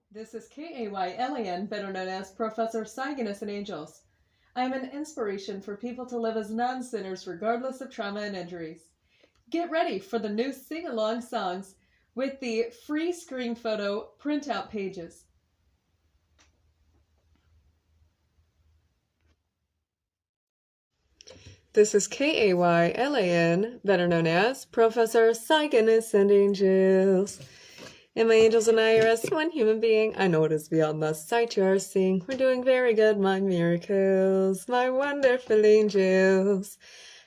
This is Kaylan, better known as Professor Cygnus and Angels. I am an inspiration for people to live as non-sinners regardless of trauma and injuries. Get ready for the new sing-along songs with the free screen photo printout pages. This is Kaylan, better known as Professor Cygnus and Angels. And my angels and I are as one human being. I know it is beyond the sight you are seeing. We're doing very good, my miracles, my wonderful angels.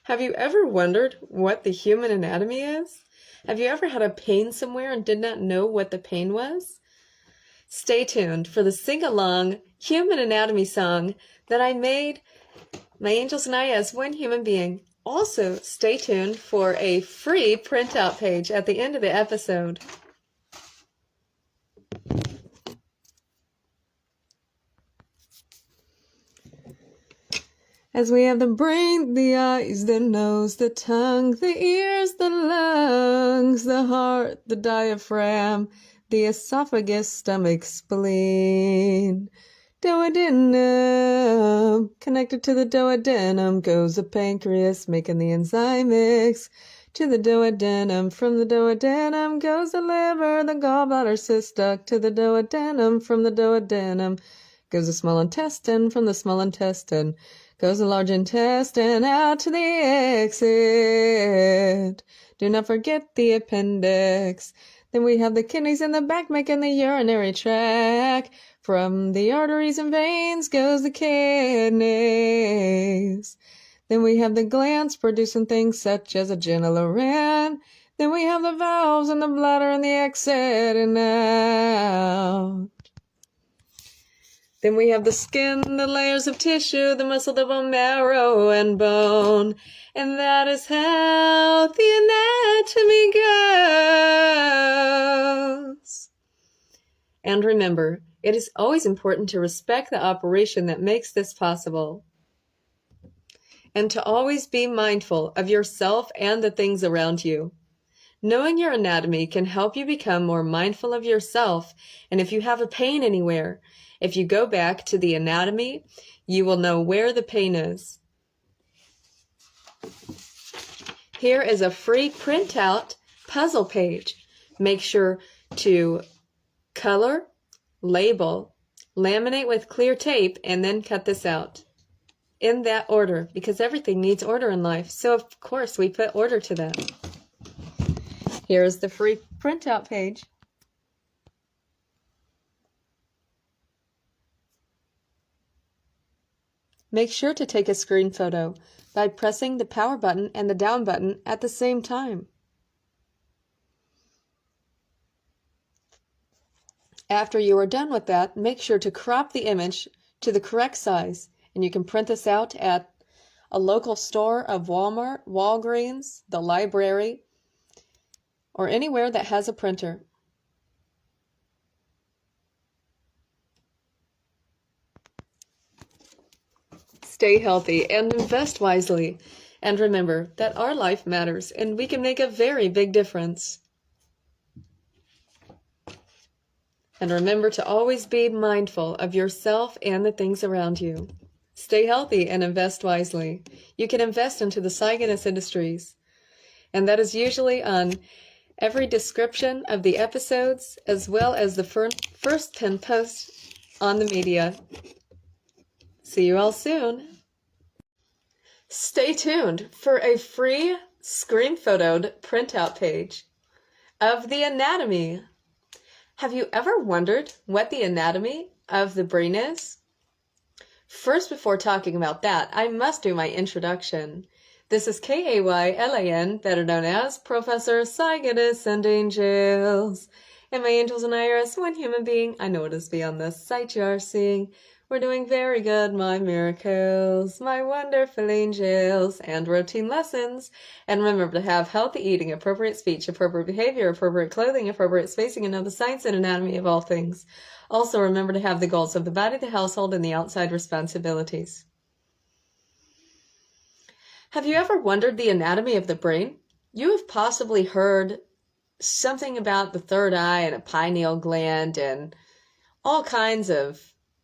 Have you ever wondered what the human anatomy is? Have you ever had a pain somewhere and did not know what the pain was? Stay tuned for the sing-along human anatomy song that I made, my angels and I as one human being. Also, stay tuned for a free printout page at the end of the episode. As we have the brain, the eyes, the nose, the tongue, the ears, the lungs, the heart, the diaphragm, the esophagus, stomach, spleen, duodenum. Connected to the duodenum goes the pancreas, making the enzyme mix. To the duodenum, from the duodenum goes the liver, the gallbladder cyst duct. To the duodenum, from the duodenum goes the small intestine, from the small intestine goes the large intestine out to the exit. Do not forget the appendix. Then we have the kidneys in the back making the urinary tract. From the arteries and veins goes the kidneys. Then we have the glands producing things such as adrenal gland. Then we have the valves and the bladder and the exit and out. Then we have the skin, the layers of tissue, the muscle, the bone marrow, and bone. And that is how the anatomy goes. And remember, it is always important to respect the operation that makes this possible. And to always be mindful of yourself and the things around you. Knowing your anatomy can help you become more mindful of yourself, and if you have a pain anywhere, if you go back to the anatomy, you will know where the pain is. Here is a free printout puzzle page. Make sure to color, label, laminate with clear tape, and then cut this out. In that order, because everything needs order in life, so of course we put order to that. Here is the free printout page. Make sure to take a screen photo by pressing the power button and the down button at the same time. After you are done with that, make sure to crop the image to the correct size, and you can print this out at a local store of Walmart, Walgreens, the library, or anywhere that has a printer. Stay healthy and invest wisely. And remember that our life matters and we can make a very big difference. And remember to always be mindful of yourself and the things around you. Stay healthy and invest wisely. You can invest into the Cygnus Industries. And that is usually on every description of the episodes, as well as the first pinned post on the media. See you all soon. Stay tuned for a free screen-photoed printout page of the anatomy. Have you ever wondered what the anatomy of the brain is? First, before talking about that, I must do my introduction. This is Kaylan, better known as Professor Cygnus and Angels. And my angels and I are as one human being. I know it is beyond the sight you are seeing. We're doing very good, my miracles, my wonderful angels, and routine lessons. And remember to have healthy eating, appropriate speech, appropriate behavior, appropriate clothing, appropriate spacing, and know the science and anatomy of all things. Also remember to have the goals of the body, the household, and the outside responsibilities. Have you ever wondered the anatomy of the brain? You have possibly heard something about the third eye and a pineal gland and all kinds of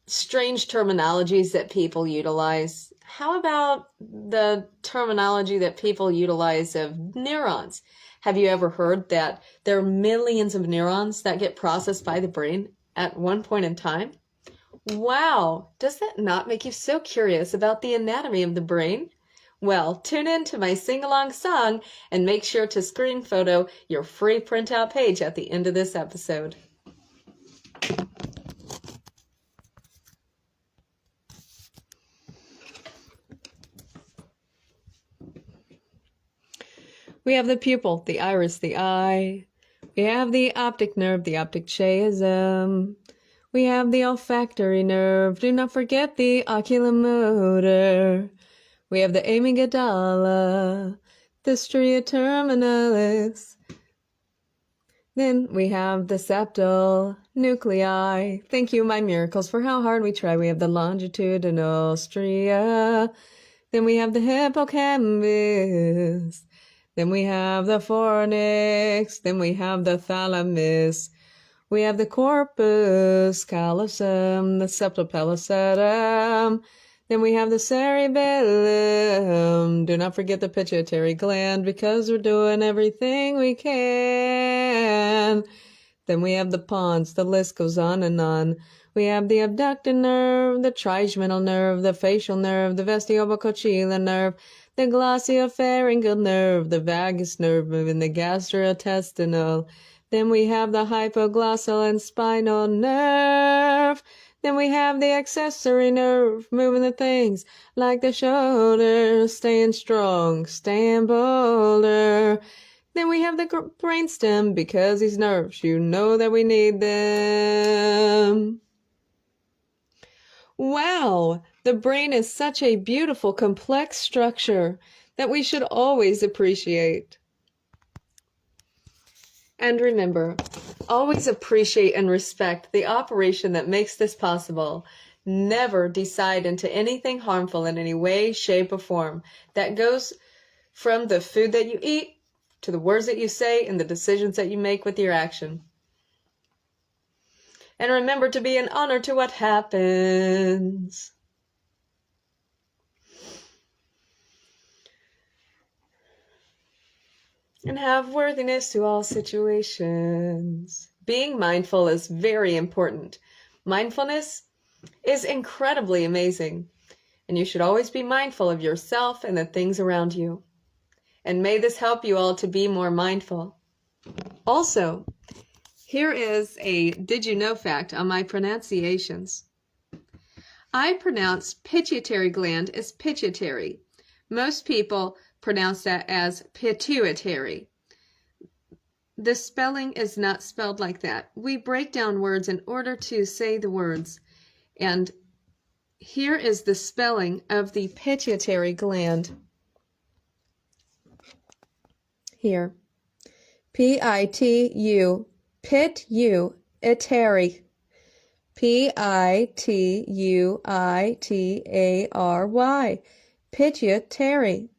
strange terminologies that people utilize. How about the terminology that people utilize of neurons? Have you ever heard that there are millions of neurons that get processed by the brain at one point in time? Wow, does that not make you so curious about the anatomy of the brain? Well, tune in to my sing-along song and make sure to screen photo your free printout page at the end of this episode. We have the pupil, the iris, the eye. We have the optic nerve, the optic chiasm. We have the olfactory nerve. Do not forget the oculomotor. We have the amygdala, the stria terminalis. Then we have the septal nuclei. Thank you, my miracles, for how hard we try. We have the longitudinal stria. Then we have the hippocampus. Then we have the fornix. Then we have the thalamus. We have the corpus callosum, the septal pellucidum. Then we have the cerebellum. Do not forget the pituitary gland because we're doing everything we can. Then we have the pons. The list goes on and on. We have the abductor nerve, the trigeminal nerve, the facial nerve, the vestibulocochlear nerve, the glossopharyngeal nerve, the vagus nerve moving the gastrointestinal. Then we have the hypoglossal and spinal nerve. Then we have the accessory nerve moving the things like the shoulder, staying strong, staying bolder. Then we have the brainstem because these nerves, you know that we need them. Wow, the brain is such a beautiful, complex structure that we should always appreciate. And remember, always appreciate and respect the operation that makes this possible. Never decide into anything harmful in any way, shape, or form. That goes from the food that you eat to the words that you say and the decisions that you make with your action. And remember to be an honor to what happens. And have worthiness to all situations. Being mindful is very important. Mindfulness is incredibly amazing. And you should always be mindful of yourself and the things around you. And may this help you all to be more mindful. Also, here is a did you know fact on my pronunciations. I pronounce pituitary gland as pituitary. Most people pronounce that as pituitary. The spelling is not spelled like that. We break down words in order to say the words. And here is the spelling of the pituitary gland. Here. P-I-T-U. Pituitary. P-I-T-U-I-T-A-R-Y. Pituitary.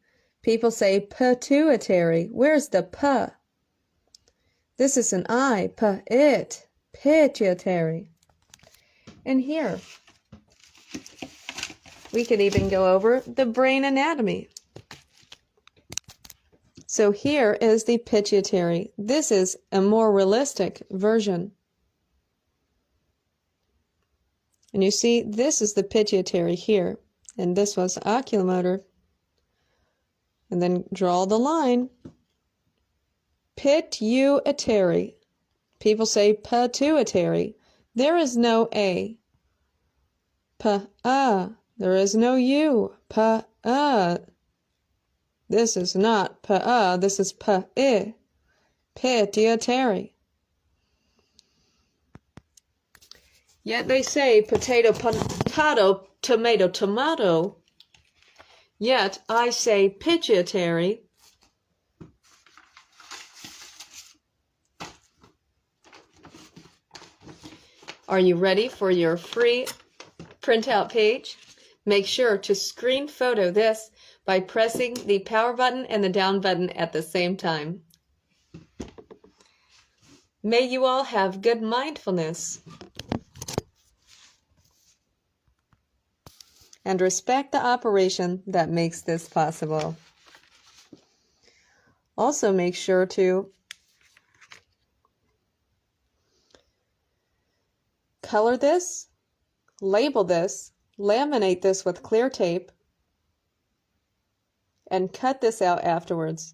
People say pituitary. Where's the P? This is an I. P-it. Pituitary. And here, we could even go over the brain anatomy. So here is the pituitary. This is a more realistic version. And you see, this is the pituitary here. And this was oculomotor. And then draw the line. Pituitary. People say pituitary. There is no A. Pa. There is no U. Pa. This is not pa. This is pa-I. Pituitary. Yet they say potato, potato, tomato, tomato. Yet I say pituitary. Are you ready for your free printout page? Make sure to screen photo this by pressing the power button and the down button at the same time. May you all have good mindfulness. and respect the operation that makes this possible. Also make sure to color this, label this, laminate this with clear tape, and cut this out afterwards.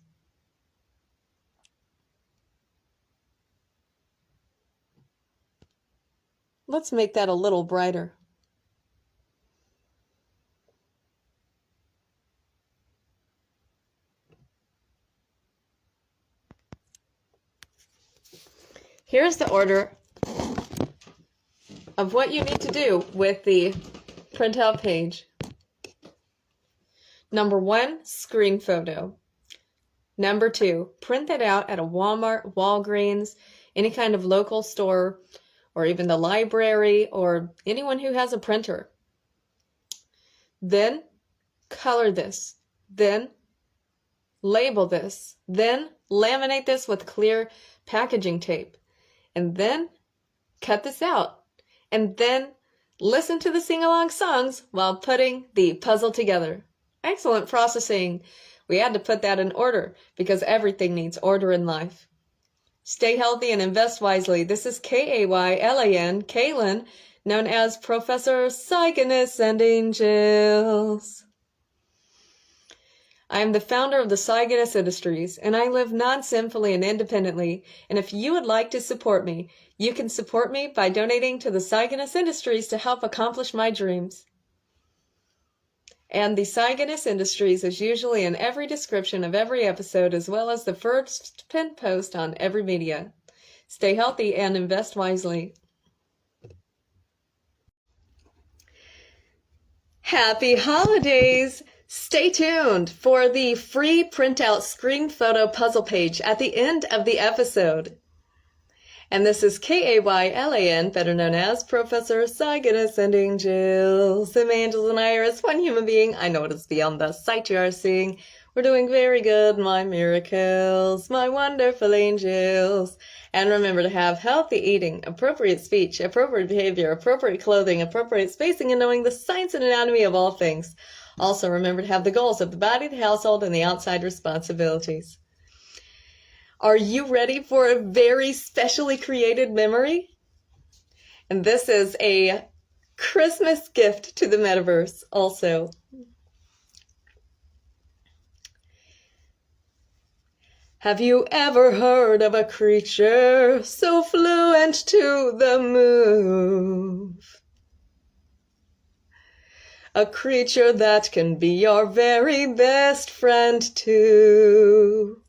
Let's make that a little brighter. Here's the order of what you need to do with the printout page. Number 1, screen photo. Number 2, print that out at a Walmart, Walgreens, any kind of local store, or even the library, or anyone who has a printer. Then color this. Then label this. Then laminate this with clear packaging tape. And then cut this out. And then listen to the sing-along songs while putting the puzzle together. Excellent processing. We had to put that in order because everything needs order in life. Stay healthy and invest wisely. This is Kaylan, Kaylan, known as Professor Cygnus and Angels. I am the founder of the Cygnus Industries, and I live non-sinfully and independently. And if you would like to support me, you can support me by donating to the Cygnus Industries to help accomplish my dreams. And the Cygnus Industries is usually in every description of every episode, as well as the first pinned post on every media. Stay healthy and invest wisely. Happy holidays! Stay tuned for the free printout screen photo puzzle page at the end of the episode. And this is Kaylan, better known as Professor Cygnus and Angels. Some angels and I are as one human being. I know what is beyond the sight you are seeing. We're doing very good, my miracles, my wonderful angels. And remember to have healthy eating, appropriate speech, appropriate behavior, appropriate clothing, appropriate spacing, and knowing the science and anatomy of all things. Also remember to have the goals of the body, the household, and the outside responsibilities. Are you ready for a very specially created memory? And this is a Christmas gift to the metaverse also. Have you ever heard of a creature so fluent to the move? A creature that can be your very best friend too.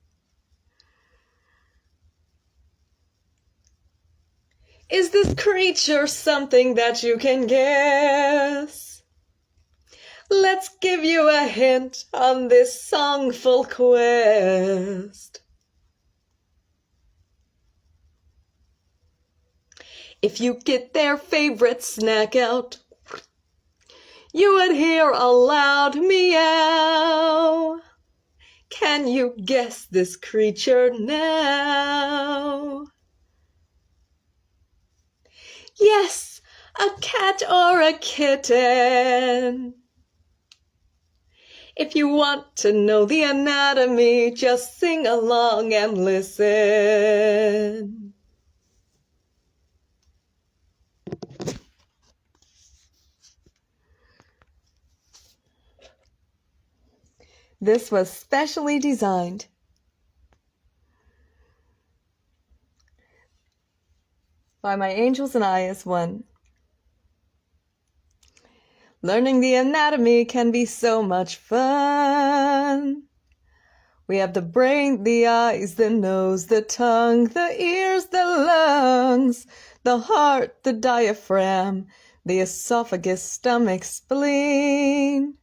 Is this creature something that you can guess? Let's give you a hint on this songful quest. If you get their favorite snack out, you would hear a loud meow. Can you guess this creature now? Yes, a cat or a kitten. If you want to know the anatomy, just sing along and listen. This was specially designed by my angels and I as one. Learning the anatomy can be so much fun. We have the brain, the eyes, the nose, the tongue, the ears, the lungs, the heart, the diaphragm, the esophagus, stomach, spleen.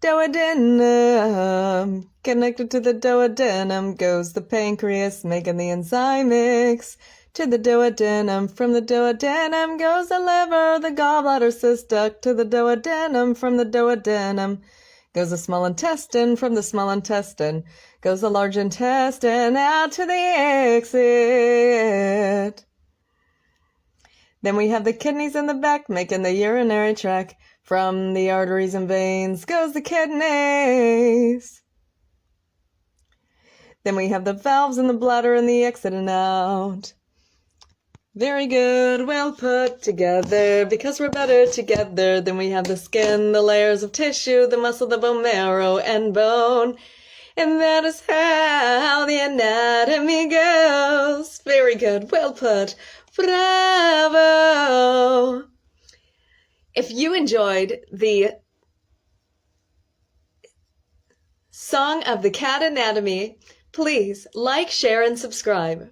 Duodenum. Connected to the duodenum goes the pancreas, making the enzyme mix. To the duodenum, from the duodenum goes the liver, the gallbladder cyst duct. To the duodenum, from the duodenum goes the small intestine, from the small intestine goes the large intestine, out to the exit. Then we have the kidneys in the back, making the urinary tract. From the arteries and veins goes the kidneys. Then we have the valves in the bladder and the exit and out. Very good, well put together, because we're better together. Then we have the skin, the layers of tissue, the muscle, the bone marrow, and bone. And that is how the anatomy goes. Very good, well put. Bravo! If you enjoyed the Song of the Cat Anatomy, please like, share, and subscribe.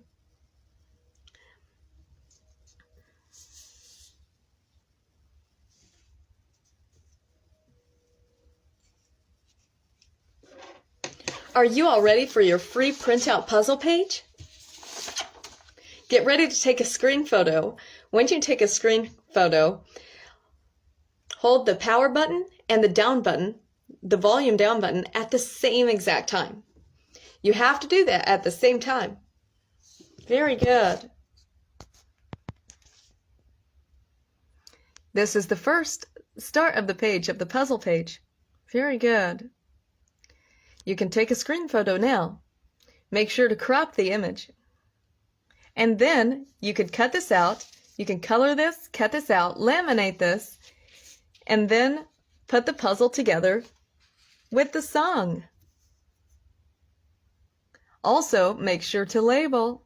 Are you all ready for your free printout puzzle page? Get ready to take a screen photo. Once you take a screen photo, hold the power button and the down button, the volume down button, at the same exact time. You have to do that at the same time. Very good. This is the first start of the page, of the puzzle page. Very good. You can take a screen photo now. Make sure to crop the image. And then you could cut this out. You can color this, cut this out, laminate this, and then put the puzzle together with the song. Also, make sure to label.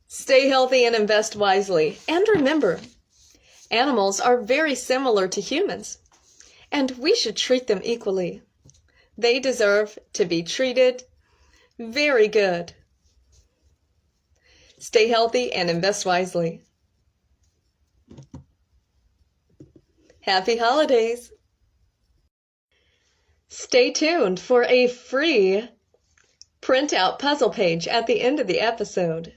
Stay healthy and invest wisely. And remember, animals are very similar to humans, and we should treat them equally. They deserve to be treated very good. Stay healthy and invest wisely. Happy holidays! Stay tuned for a free printout puzzle page at the end of the episode.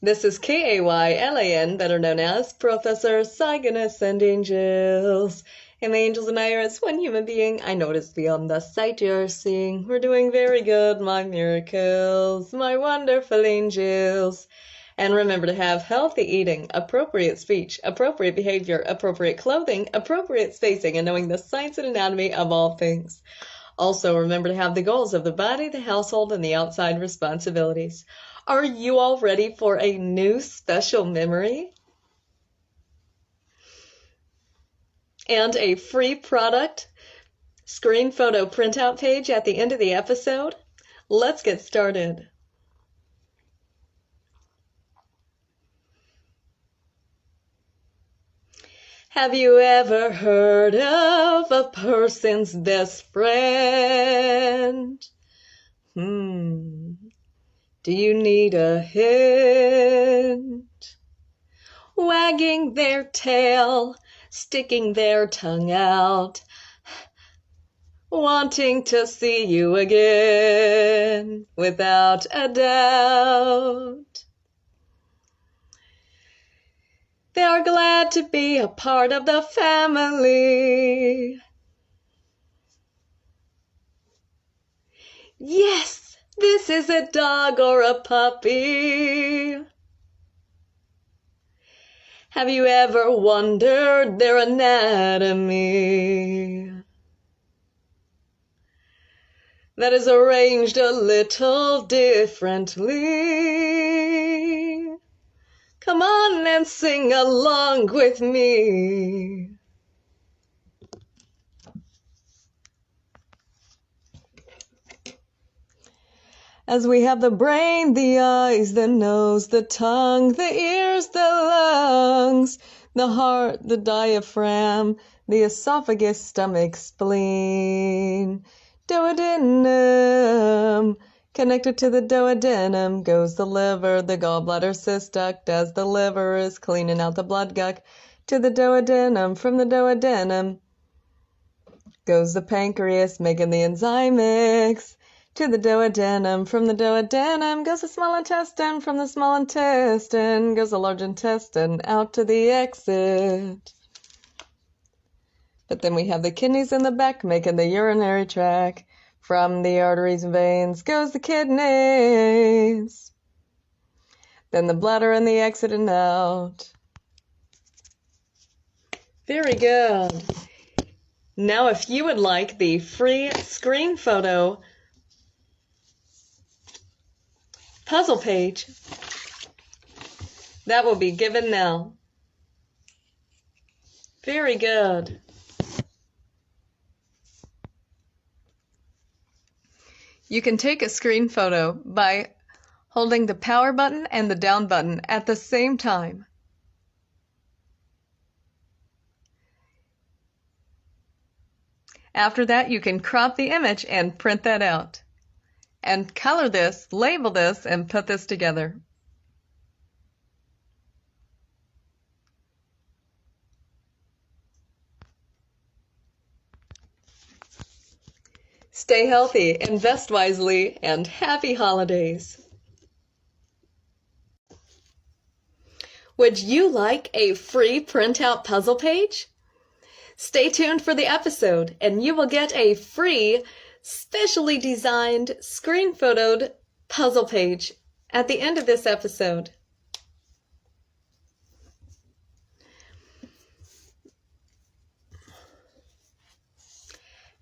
This is Kaylan, better known as Professor Cygnus and Angels. And the angels and I are as one human being. I notice beyond the sight you're seeing. We're doing very good, my miracles, my wonderful angels. And remember to have healthy eating, appropriate speech, appropriate behavior, appropriate clothing, appropriate spacing, and knowing the science and anatomy of all things. Also, remember to have the goals of the body, the household, and the outside responsibilities. Are you all ready for a new special memory? And a free product screen photo printout page at the end of the episode? Let's get started. Have you ever heard of a person's best friend? Do you need a hint? Wagging their tail, sticking their tongue out, wanting to see you again, without a doubt. They are glad to be a part of the family. Yes! This is a dog or a puppy. Have you ever wondered their anatomy? That is arranged a little differently. Come on and sing along with me. As we have the brain, the eyes, the nose, the tongue, the ears, the lungs, the heart, the diaphragm, the esophagus, stomach, spleen, duodenum. Connected to the duodenum goes the liver, the gallbladder, cyst duct, as the liver is cleaning out the blood guck to the duodenum. From the duodenum goes the pancreas, making the enzyme mix. To the duodenum. From the duodenum goes the small intestine. From the small intestine goes the large intestine out to the exit. But then we have the kidneys in the back making the urinary tract. From the arteries and veins goes the kidneys. Then the bladder and the exit and out. Very good. Now if you would like the free screen photo puzzle page, that will be given now. Very good. You can take a screen photo by holding the power button and the down button at the same time. After that, you can crop the image and print that out. And color this, label this, and put this together. Stay healthy, invest wisely, and happy holidays. Would you like a free printout puzzle page? Stay tuned for the episode, and you will get a free, specially designed, screen-photoed puzzle page at the end of this episode.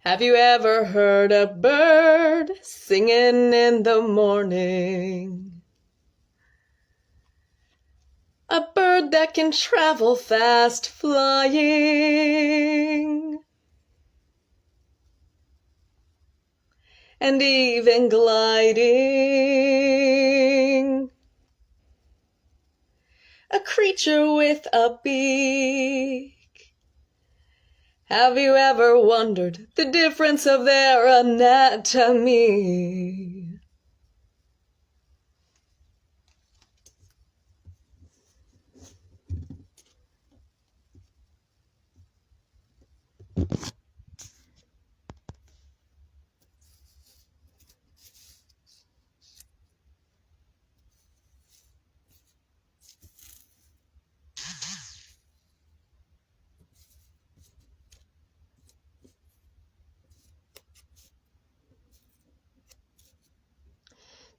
Have you ever heard a bird singing in the morning? A bird that can travel fast flying and even gliding. A creature with a beak. Have you ever wondered the difference of their anatomy?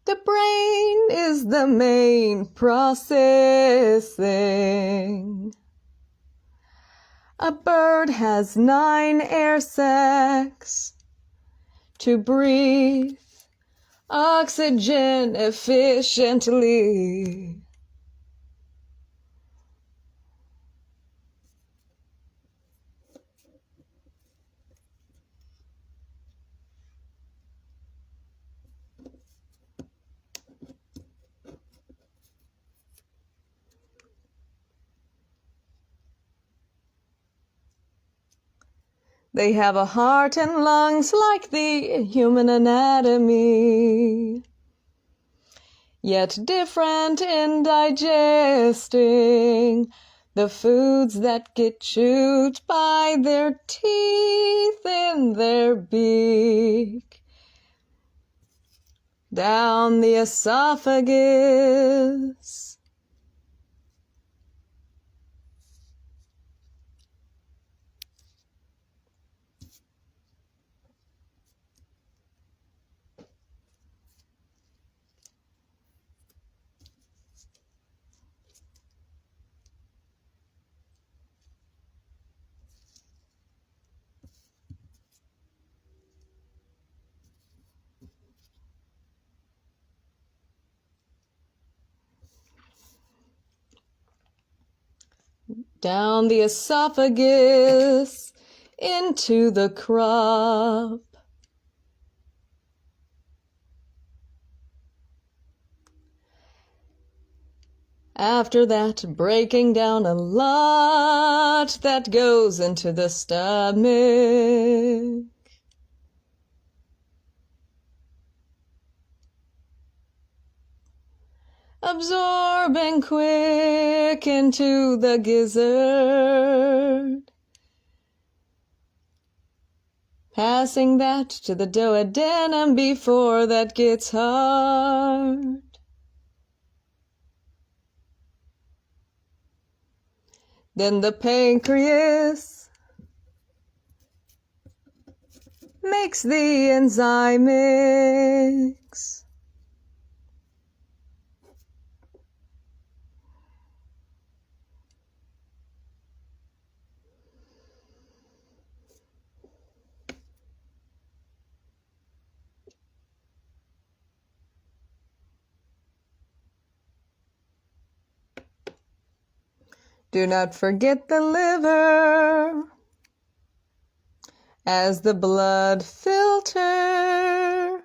The brain is the main processing. A bird has 9 air sacs to breathe oxygen efficiently. They have a heart and lungs like the human anatomy, yet different in digesting the foods that get chewed by their teeth in their beak. Down the esophagus. Down the esophagus into the crop. After that, breaking down a lot that goes into the stomach. Absorbing quick into the gizzard. Passing that to the duodenum before that gets hard. Then the pancreas. makes the enzyme mix. Do not forget the liver as the blood filter.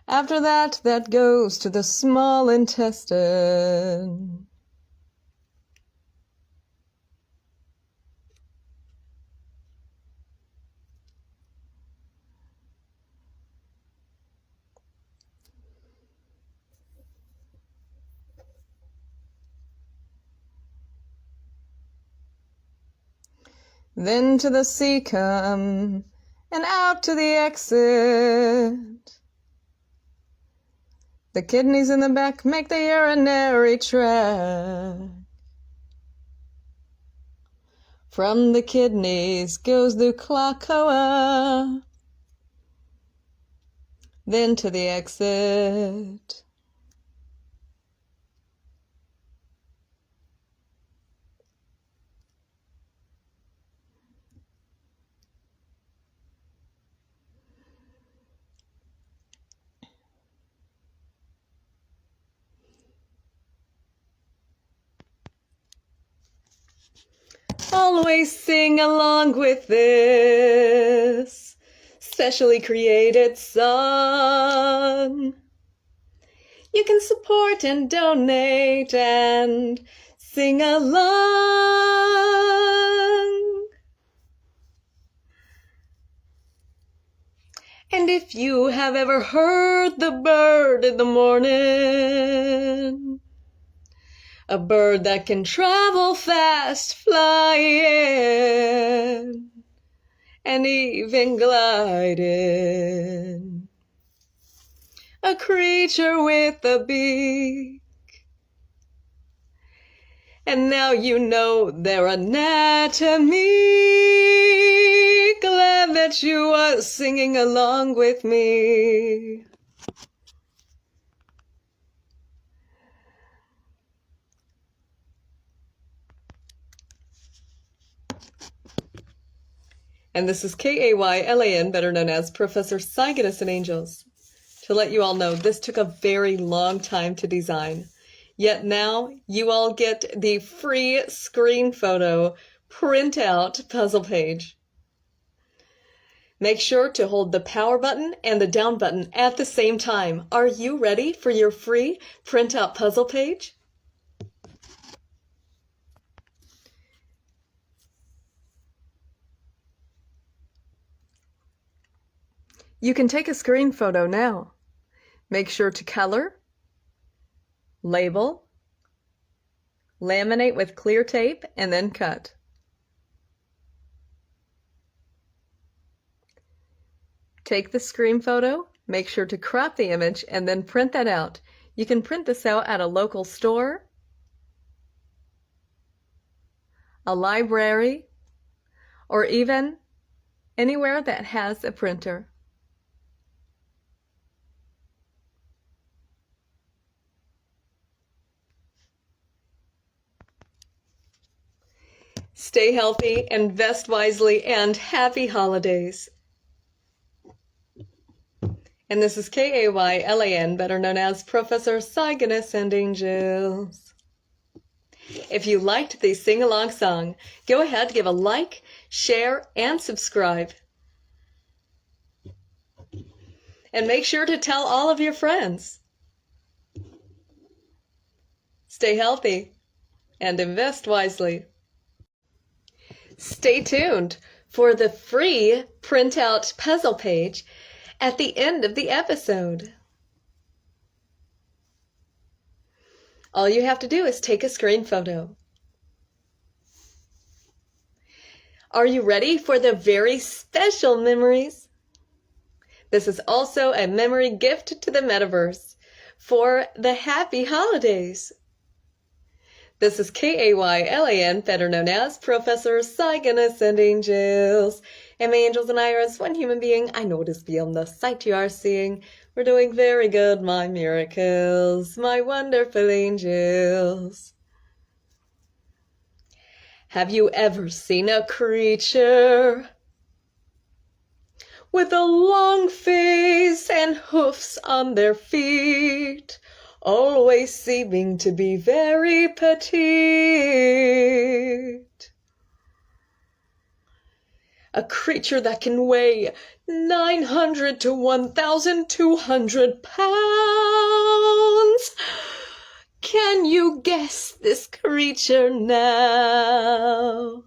After that goes to the small intestine. Then to the cecum, and out to the exit. The kidneys in the back make the urinary tract. From the kidneys goes the cloaca, then to the exit. Always sing along with this specially created song. You can support and donate and sing along. And if you have ever heard the bird in the morning, a bird that can travel fast, fly in, and even glide in. A creature with a beak. And now you know their anatomy. Glad that you are singing along with me. And this is Kaylan, better known as Professor Cygnus and Angels. To let you all know, this took a very long time to design. Yet now you all get the free screen photo printout puzzle page. Make sure to hold the power button and the down button at the same time. Are you ready for your free printout puzzle page? You can take a screen photo now. Make sure to color, label, laminate with clear tape, and then cut. Take the screen photo, make sure to crop the image, and then print that out. You can print this out at a local store, a library, or even anywhere that has a printer. Stay healthy, invest wisely, and happy holidays. And this is Kaylan, better known as Professor Cygnus and Angels. If you liked the sing-along song, go ahead, give a like, share, and subscribe. And make sure to tell all of your friends. Stay healthy and invest wisely. Stay tuned for the free printout puzzle page at the end of the episode. All you have to do is take a screen photo. Are you ready for the very special memories? This is also a memory gift to the metaverse for the happy holidays. This is Kaylan, better known as Professor Cygnus and Angels. And my angels and I are as one human being. I know it is beyond the sight you are seeing. We're doing very good, my miracles, my wonderful angels. Have you ever seen a creature with a long face and hoofs on their feet, always seeming to be very petite? A creature that can weigh 900 to 1,200 pounds. Can you guess this creature now?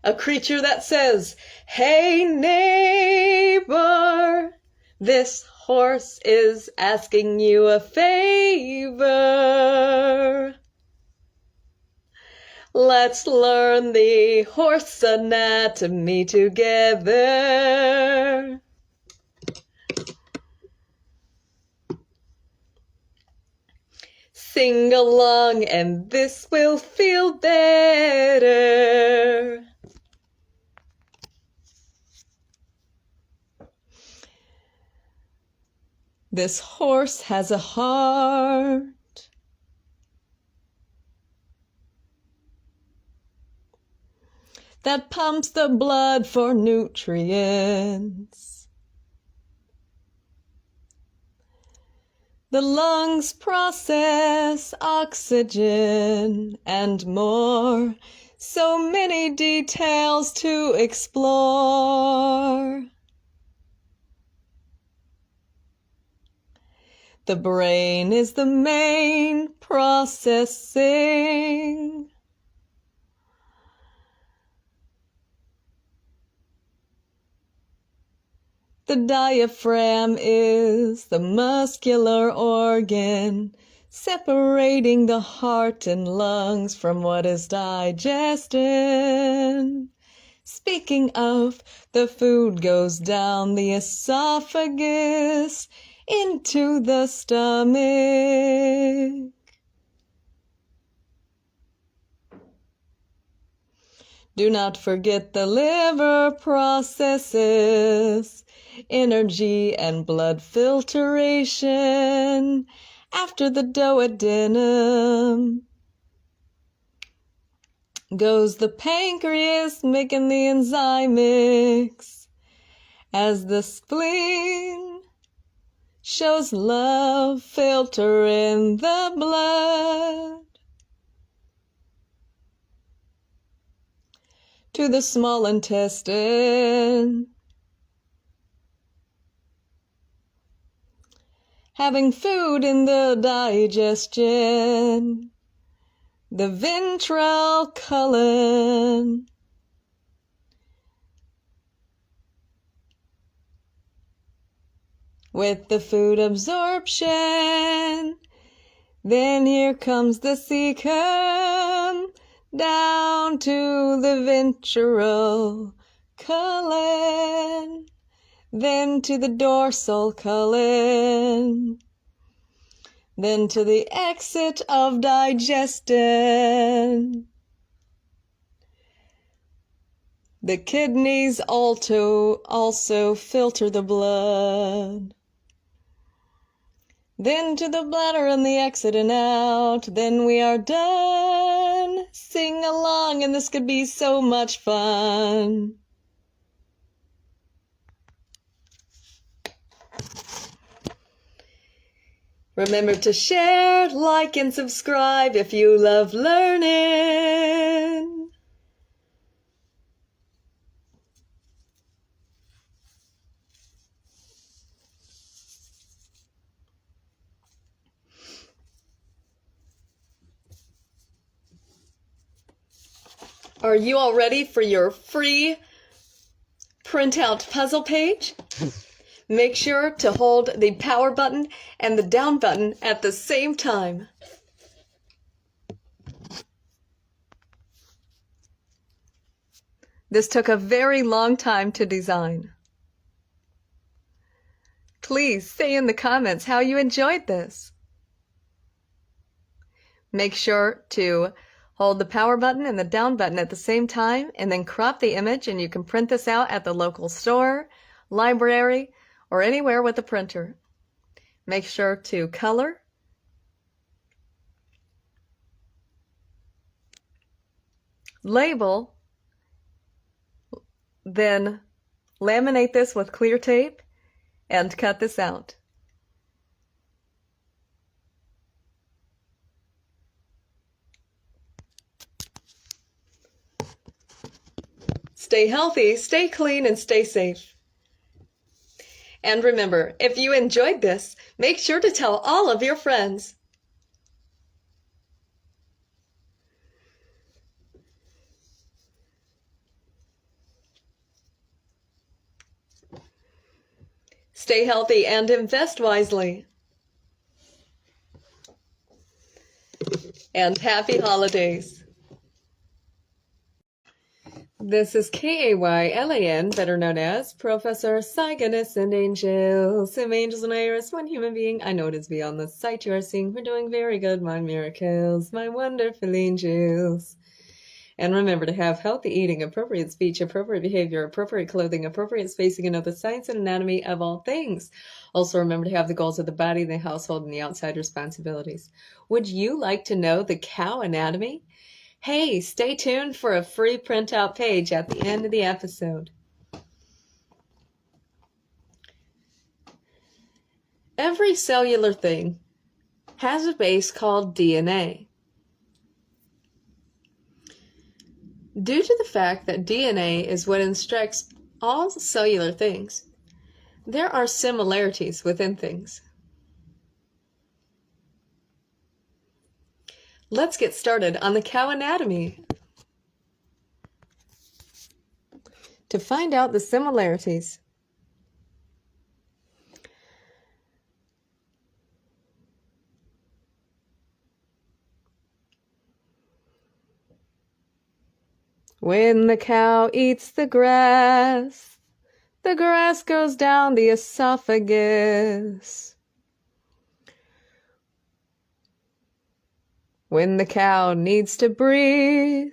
A creature that says, "Hey neighbor, this horse is asking you a favor. Let's learn the horse anatomy together." Sing along and this will feel better. This horse has a heart that pumps the blood for nutrients. The lungs process oxygen and more. So many details to explore. The brain is the main processing. The diaphragm is the muscular organ, separating the heart and lungs from what is digested. Speaking of, the food goes down the esophagus into the stomach. Do not forget the liver processes energy and blood filtration after the duodenum. Goes the pancreas making the enzyme mix as the spleen shows love filtering the blood to the small intestine. Having food in the digestion, the ventral colon. With the food absorption, then here comes the cecum down to the ventral colon, then to the dorsal colon, then to the exit of digestion. The kidneys also filter the blood. Then to the bladder and the exit and out. Then we are done. Sing along and this could be so much fun. Remember to share, like, and subscribe if you love learning. Are you all ready for your free printout puzzle page? Make sure to hold the power button and the down button at the same time. This took a very long time to design. Please say in the comments how you enjoyed this. Make sure to hold the power button and the down button at the same time, and then crop the image, and you can print this out at the local store, library, or anywhere with a printer. Make sure to color, label, then laminate this with clear tape and cut this out. Stay healthy, stay clean, and stay safe. And remember, if you enjoyed this, make sure to tell all of your friends. Stay healthy and invest wisely. And happy holidays. This is Kaylan, better known as Professor Cygnus and Angels. Some angels and iris, one human being. I know it is beyond the sight you are seeing. We're doing very good, my miracles, my wonderful angels. And remember to have healthy eating, appropriate speech, appropriate behavior, appropriate clothing, appropriate spacing, and know the science and anatomy of all things. Also remember to have the goals of the body, the household, and the outside responsibilities. Would you like to know the cow anatomy? Hey, stay tuned for a free printout page at the end of the episode. Every cellular thing has a base called DNA. Due to the fact that DNA is what instructs all cellular things, there are similarities within things. Let's get started on the cow anatomy. To find out the similarities, when the cow eats the grass goes down the esophagus. When the cow needs to breathe,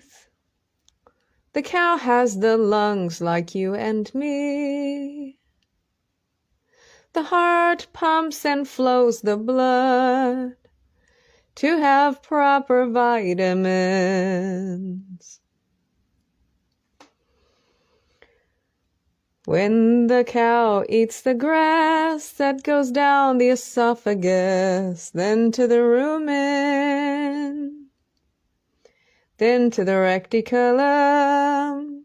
the cow has the lungs like you and me. The heart pumps and flows the blood to have proper vitamins. When the cow eats the grass that goes down the esophagus, then to the rumen, then to the reticulum,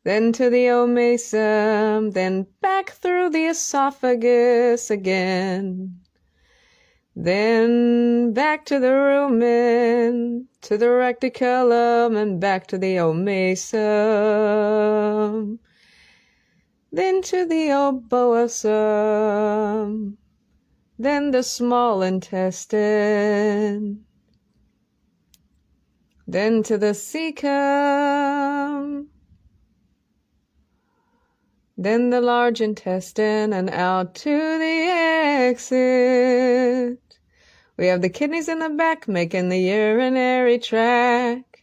then to the omasum, then back through the esophagus again, then back to the rumen, to the reticulum, and back to the omasum, then to the oboasum, then the small intestine, then to the cecum, then the large intestine, and out to the exit. We have the kidneys in the back making the urinary tract.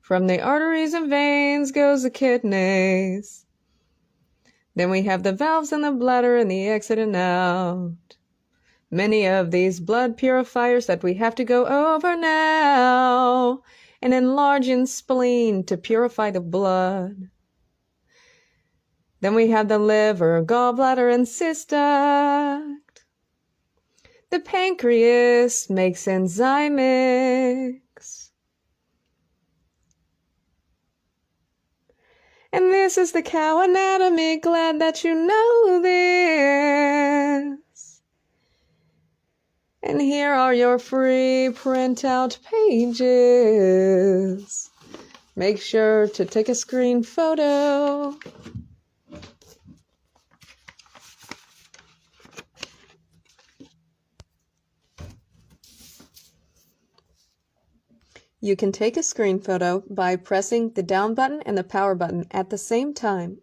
From the arteries and veins goes the kidneys. Then we have the valves in the bladder and the exit and out. Many of these blood purifiers that we have to go over now. An enlarging spleen to purify the blood. Then we have the liver, gallbladder, and cyst duct. The pancreas makes enzymics. And this is the cow anatomy, glad that you know this. And here are your free printout pages. Make sure to take a screen photo. You can take a screen photo by pressing the down button and the power button at the same time.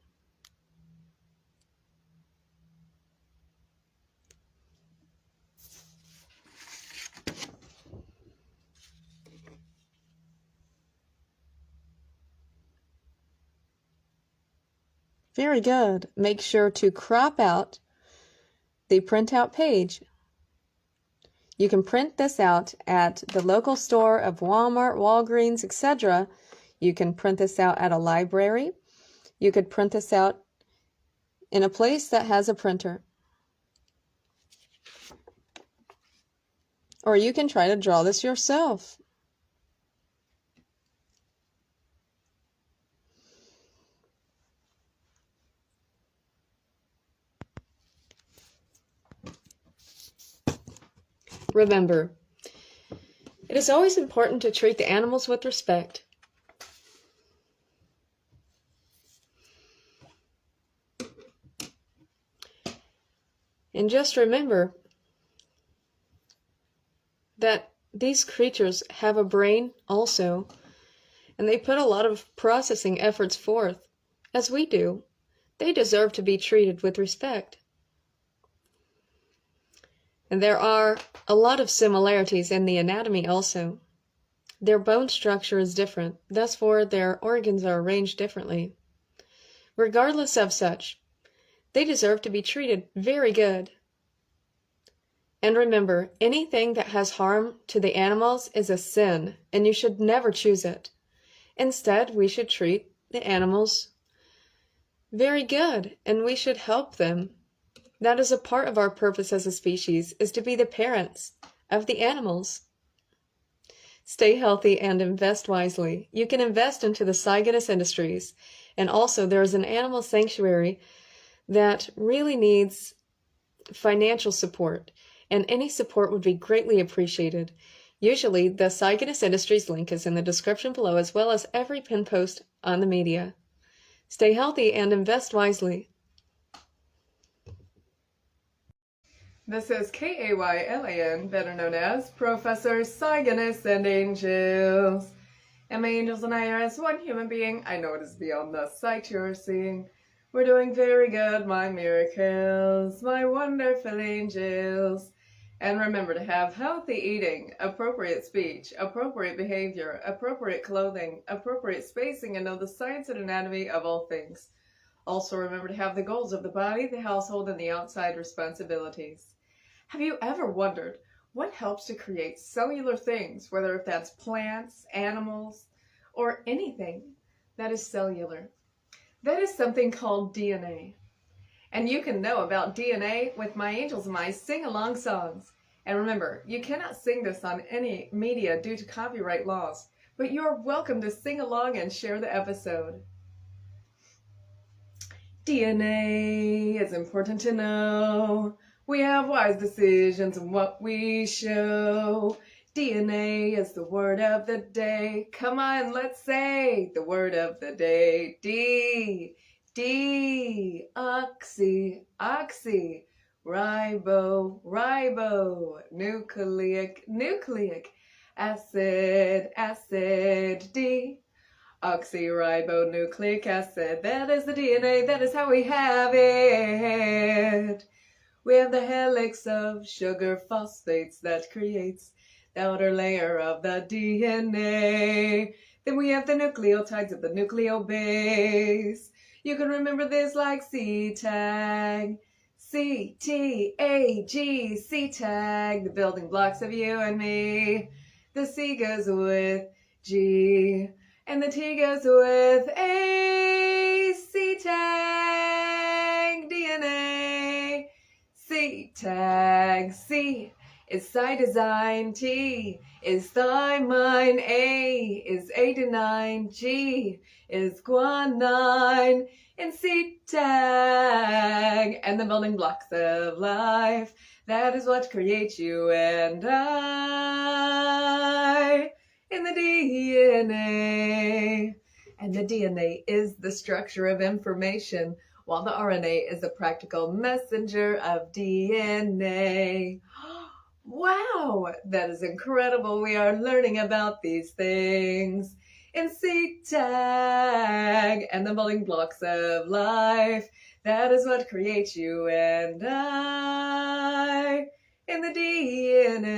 Very good. Make sure to crop out the printout page. You can print this out at the local store of Walmart, Walgreens, etc. You can print this out at a library. You could print this out in a place that has a printer. Or you can try to draw this yourself. Remember, it is always important to treat the animals with respect. And just remember that these creatures have a brain also, and they put a lot of processing efforts forth, as we do. They deserve to be treated with respect. And there are a lot of similarities in the anatomy also. Their bone structure is different, thus their organs are arranged differently. Regardless of such, they deserve to be treated very good. And remember, anything that has harm to the animals is a sin, and you should never choose it. Instead, we should treat the animals very good, and we should help them. That is a part of our purpose as a species, is to be the parents of the animals. Stay healthy and invest wisely. You can invest into the Cygnus Industries, and also there is an animal sanctuary that really needs financial support, and any support would be greatly appreciated. Usually, the Cygnus Industries link is in the description below, as well as every pin post on the media. Stay healthy and invest wisely. This is Kaylan, better known as Professor Cygnus and Angels. And my angels and I are as one human being. I know it is beyond the sight you're seeing. We're doing very good, my miracles, my wonderful angels. And remember to have healthy eating, appropriate speech, appropriate behavior, appropriate clothing, appropriate spacing, and know the science and anatomy of all things. Also remember to have the goals of the body, the household, and the outside responsibilities. Have you ever wondered what helps to create cellular things, whether if that's plants, animals, or anything that is cellular? That is something called DNA. And you can know about DNA with my angels and my sing-along songs. And remember, you cannot sing this on any media due to copyright laws, but you're welcome to sing along and share the episode. DNA is important to know. We have wise decisions in what we show. DNA is the word of the day. Come on, let's say the word of the day. Oxy, ribo, nucleic acid, D. Oxyribonucleic acid, that is the DNA, that is how we have it. We have the helix of sugar phosphates that creates the outer layer of the DNA. Then we have the nucleotides of the nucleobase. You can remember this like C-tag, C-T-A-G, C-tag, the building blocks of you and me. The C goes with G, and the T goes with A, C-tag, DNA. C-tag, C is cytosine, T is thymine, A is adenine, G is guanine, and C-tag, and the building blocks of life. That is what creates you and I in the DNA. And the DNA is the structure of information, while the RNA is a practical messenger of DNA. Wow, that is incredible. We are learning about these things in C-tag and the building blocks of life. That is what creates you and I in the DNA.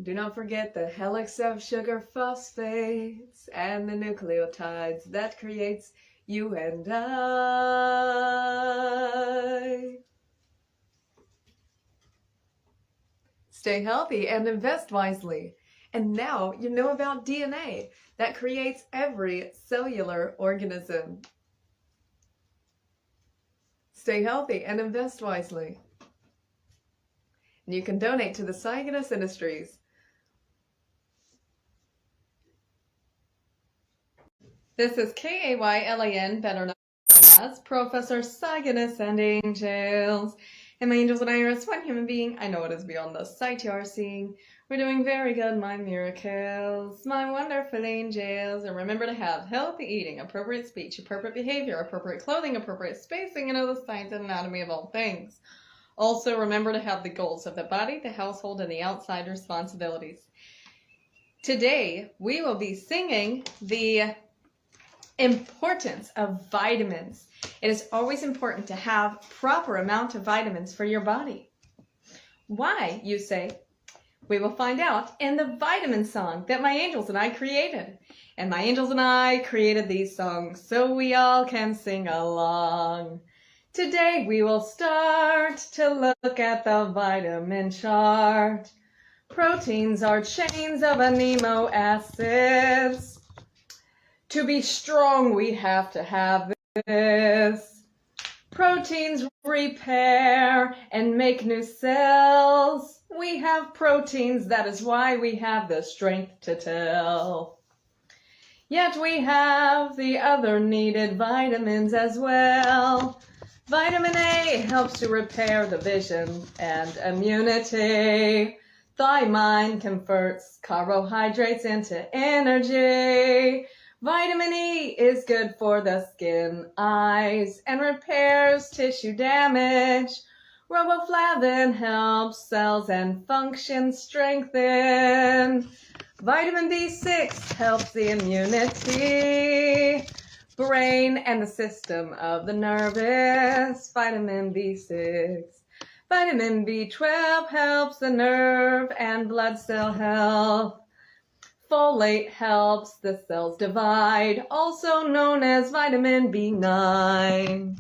Do not forget the helix of sugar phosphates and the nucleotides that creates you and I. Stay healthy and invest wisely. And now you know about DNA that creates every cellular organism. Stay healthy and invest wisely. And you can donate to the Cygnus Industries. This is Kaylan, better known as Professor Cygnus and Angels. And my angels and I are as one human being. I know it is beyond the sight you are seeing. We're doing very good, my miracles, my wonderful angels. And remember to have healthy eating, appropriate speech, appropriate behavior, appropriate clothing, appropriate spacing, and know the science and anatomy of all things. Also, remember to have the goals of the body, the household, and the outside responsibilities. Today, we will be singing the importance of vitamins. It is always important to have proper amount of vitamins for your body. Why, you say? We will find out in the vitamin song that my angels and I created. And my angels and I created these songs so we all can sing along. Today we will start to look at the vitamin chart. Proteins are chains of amino acids. To be strong, we have to have this. Proteins repair and make new cells. We have proteins, that is why we have the strength to tell. Yet we have the other needed vitamins as well. Vitamin A helps to repair the vision and immunity. Thiamine converts carbohydrates into energy. Vitamin E is good for the skin, eyes, and repairs tissue damage. Riboflavin helps cells and function strengthen. Vitamin B6 helps the immunity, brain, and the system of the nervous. Vitamin B6. Vitamin B12 helps the nerve and blood cell health. Folate helps the cells divide, also known as vitamin B9.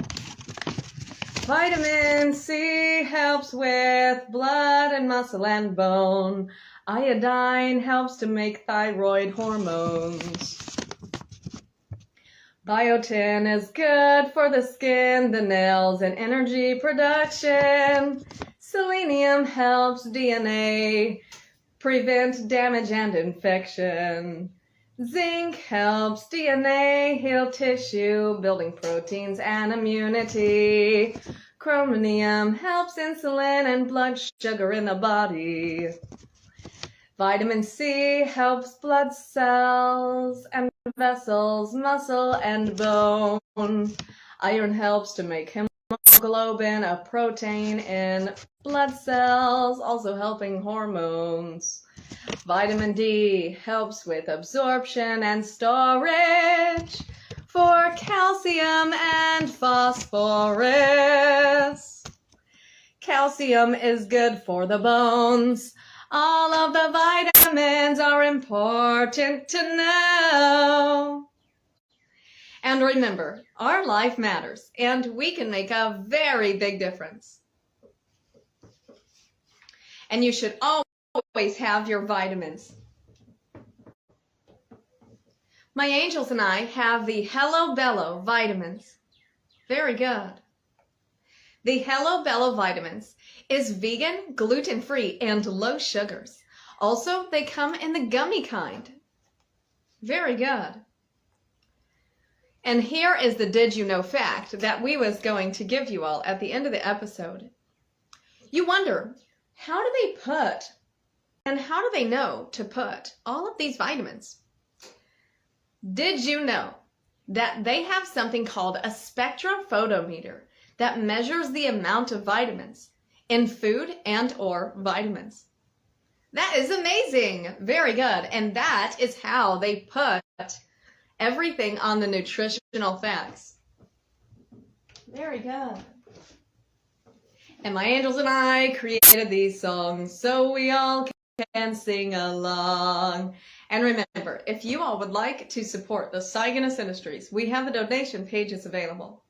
Vitamin C helps with blood and muscle and bone. Iodine helps to make thyroid hormones. Biotin is good for the skin, the nails, and energy production. Selenium helps DNA prevent damage and infection. Zinc helps DNA heal tissue, building proteins and immunity. Chromium helps insulin and blood sugar in the body. Vitamin C helps blood cells and vessels, muscle, and bone. Iron helps to make hemoglobin, a protein in blood cells, also helping hormones. Vitamin D helps with absorption and storage for calcium and phosphorus. Calcium is good for the bones. All of the vitamins are important to know. And remember, our life matters, and we can make a very big difference. And you should always have your vitamins. My angels and I have the Hello Bello vitamins. Very good. The Hello Bello vitamins is vegan, gluten-free, and low sugars. Also, they come in the gummy kind. Very good. And here is the did you know fact that we was going to give you all at the end of the episode. You wonder, how do they put and how do they know to put all of these vitamins? Did you know that they have something called a spectrophotometer that measures the amount of vitamins in food and or vitamins? That is amazing. Very good. And that is how they put everything on the nutritional facts. Very good. And my angels and I created these songs so we all can sing along. And remember, if you all would like to support the Cygnus Industries, we have the donation pages available.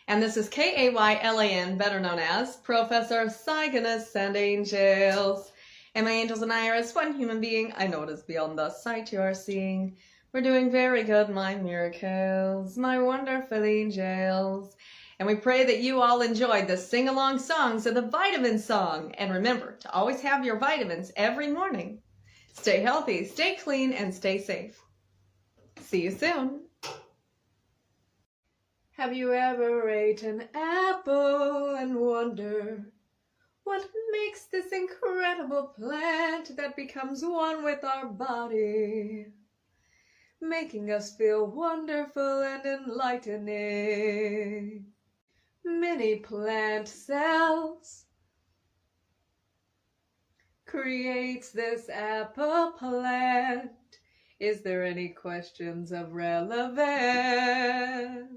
And this is Kaylan, better known as Professor Cygnus and Angels. And my angels and I are as one human being. I know it is beyond the sight you are seeing. We're doing very good, my miracles, my wonderful angels. And we pray that you all enjoyed the sing-along songs of the vitamin song. And remember to always have your vitamins every morning. Stay healthy, stay clean, and stay safe. See you soon. Have you ever ate an apple and wondered what makes this incredible plant that becomes one with our body, making us feel wonderful and enlightening? Many plant cells creates this apple plant. Is there any questions of relevance?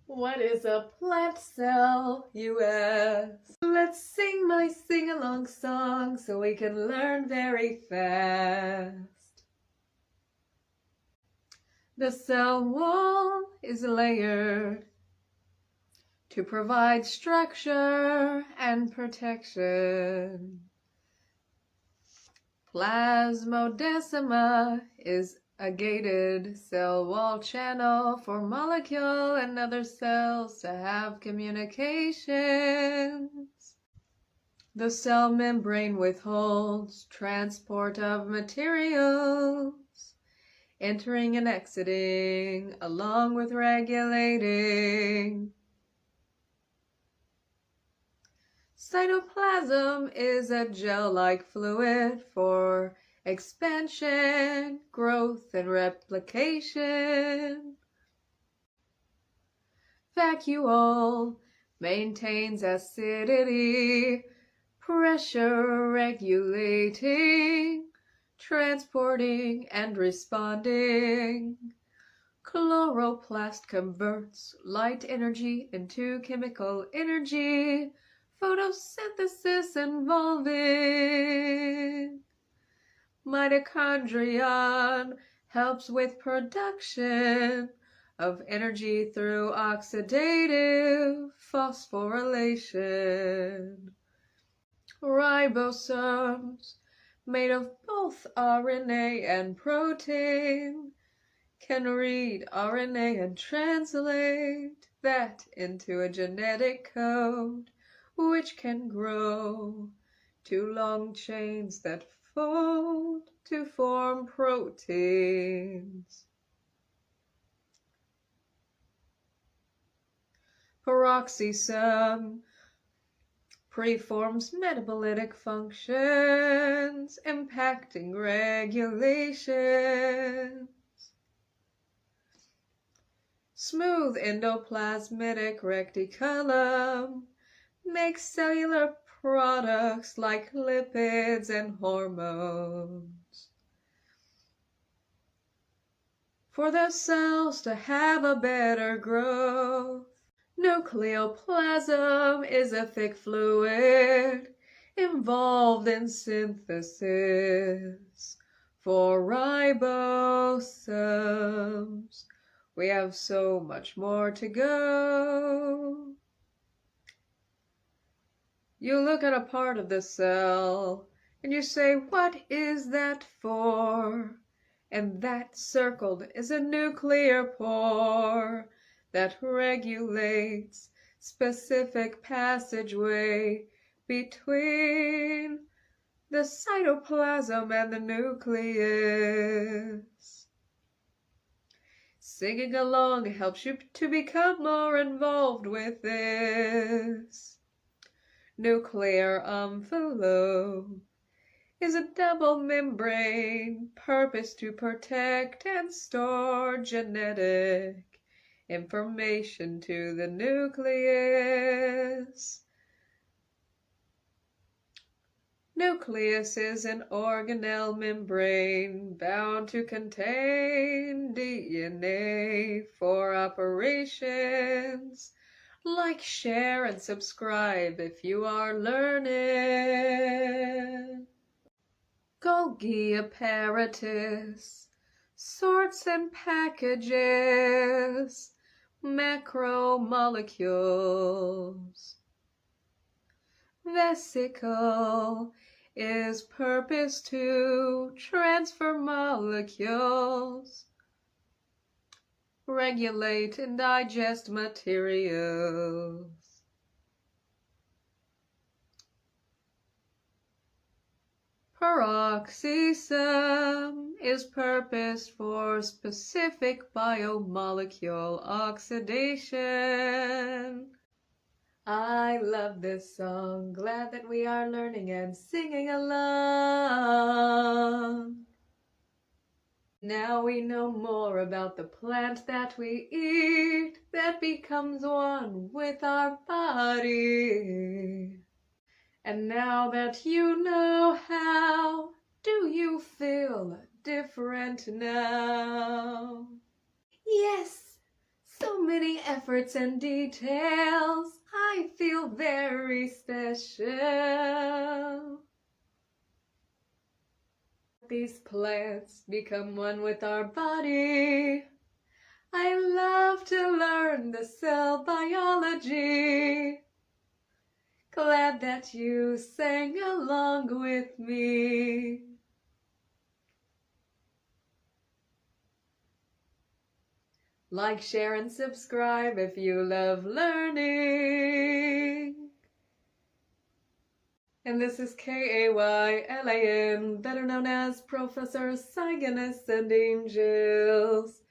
What is a plant cell, you ask? Let's sing my sing-along song so we can learn very fast. The cell wall is layered to provide structure and protection. Plasmodesima is a gated cell wall channel for molecule and other cells to have communications. The cell membrane withholds transport of materials, entering and exiting, along with regulating. Cytoplasm is a gel-like fluid for expansion, growth, and replication. Vacuole maintains acidity, pressure regulating, transporting, and responding. Chloroplast converts light energy into chemical energy, photosynthesis involving. Mitochondrion helps with production of energy through oxidative phosphorylation. Ribosomes, made of both RNA and protein, can read RNA and translate that into a genetic code, which can grow to long chains that fold to form proteins. Peroxisome preforms metabolitic functions, impacting regulation. Smooth endoplasmic reticulum makes cellular products like lipids and hormones. For the cells to have a better growth, nucleoplasm is a thick fluid involved in synthesis. For ribosomes, we have so much more to go. You look at a part of the cell and you say, what is that for? And that circled is a nuclear pore that regulates specific passageway between the cytoplasm and the nucleus. Singing along helps you to become more involved with this. Nuclear envelope is a double membrane, purpose to protect and store genetic information to the nucleus. Nucleus is an organelle membrane bound to contain DNA for operations. Like, share, and subscribe if you are learning. Golgi apparatus, sorts and packages, macromolecules. Vesicle is purpose to transfer molecules, regulate and digest materials. Peroxisome is purposed for specific biomolecule oxidation. I love this song, glad that we are learning and singing along. Now we know more about the plant that we eat, that becomes one with our body. And now that you know how, do you feel different now? Yes, so many efforts and details. I feel very special. These plants become one with our body. I love to learn the cell biology. Glad that you sang along with me. Like, share, and subscribe if you love learning. And this is Kaylan, better known as Professor Cygnus and Angels.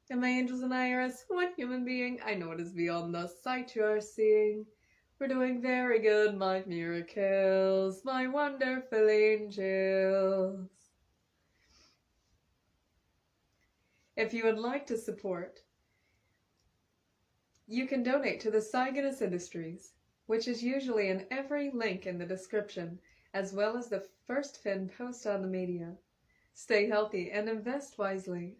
And my angels and I are as one human being. I know it is beyond the sight you are seeing. We're doing very good, my miracles, my wonderful angels. If you would like to support, you can donate to the Cygnus Industries, which is usually in every link in the description, as well as the first pinned post on the media. Stay healthy and invest wisely.